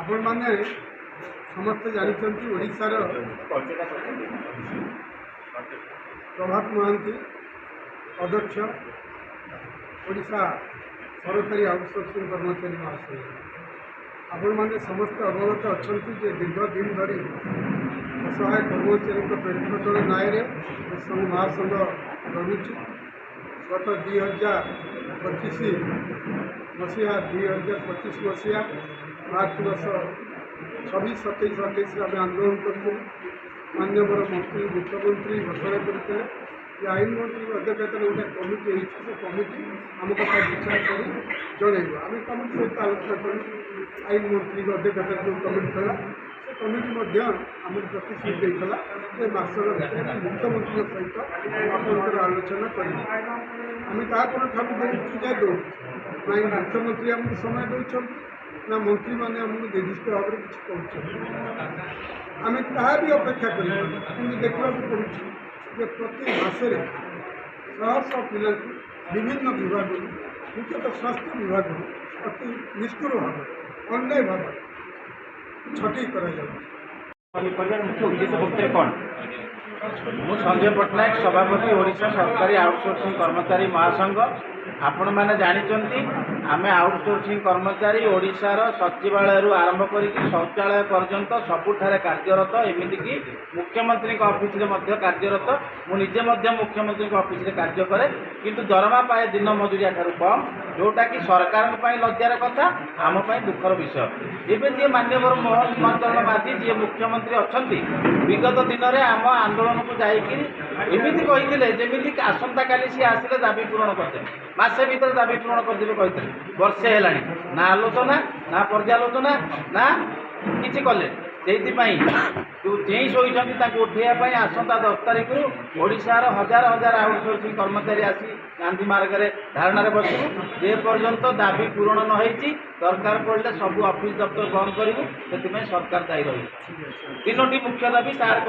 आपण मैंने समस्त जानते ओडिशार प्रभात महांती अध्यक्ष ओडिशा सरकारी आउटसोर्सिंग कर्मचारी महाशय आपण मैंने समस्त अवगत अच्छा दीर्घ दिन धरी असहाय कर्मचारी पेटपटल न्याय महासंघ लड़ुची गत 2025 मसीहा 2025 मसीहा मार्च मास 26, 27, 28 आम आंदोलन कर माननीय मंत्री मुख्यमंत्री घोषणा करते आईन मंत्री अध्यक्षता गोटे कमिटी से कमिटी आम कथा विचार कर जनइबू आम कमिटी सहित आलोचना कर आईन मंत्री अध्यक्षता जो कमिटी था से कमिटी आम प्रतिश्रुति देता जे मासर भर मुख्यमंत्री सहित आपंकर आलोचना करें तापर ठाकुर देखुँ जाए दौड़ ना मुख्यमंत्री आमको समय दौरान ना मंत्री मैंने आमको निर्दिष्ट भाव में किसी कह आम ताहा भी अपेक्षा कर देखा पड़ू जे प्रति मासरे शह शह पिला विभिन्न विभाग मुख्यतः स्वास्थ्य विभाग अति निष्ठुर भाव अन्याय भाव छटई कर मुख्य उद्देश्य कौन मु संजय पट्टनायक सभापति ओडिशा सरकारी आउटसोर्सिंग कर्मचारी महासंघ आपण मैंने जानते आम आउटसोर्सिंग कर्मचारी ओडिशार सचिवालय आरंभ कर शौचालय पर्यंत सबुठारे कार्यरत एमतीक मुख्यमंत्री ऑफिस रे कार्यरत मुझे मुख्यमंत्री ऑफिस रे कार्य करे किंतु दरमा पाए दिन मजूरिया ठार कम जोटा कि सरकार लज्जार कथा आम दुखर विषय एवं जी माननीय मोहन चरण माझी जी मुख्यमंत्री अच्छा विगत दिन में आम आंदोलन को जामती कहते जमीक आसंता काली सी आसिले दाबी पूरण करते मासे भीतर दाबी पूरण करदेवे कहते वर्षे है ना आलोचना ना पर्यालोचना ना किसी कले से जो चेई शोती उठेवाई आसंता 10 तारिख ओडिशार हजार हजार आउटसोर्सिंग कर्मचारी आसी गांधी मार्ग में धारणा बसू जे पर्यंत दाबी पूरण नही दरकार पड़े सब ऑफिस दफ्तर बंद करूँ से सरकार दायी रही 3टी मुख्य दाबी सार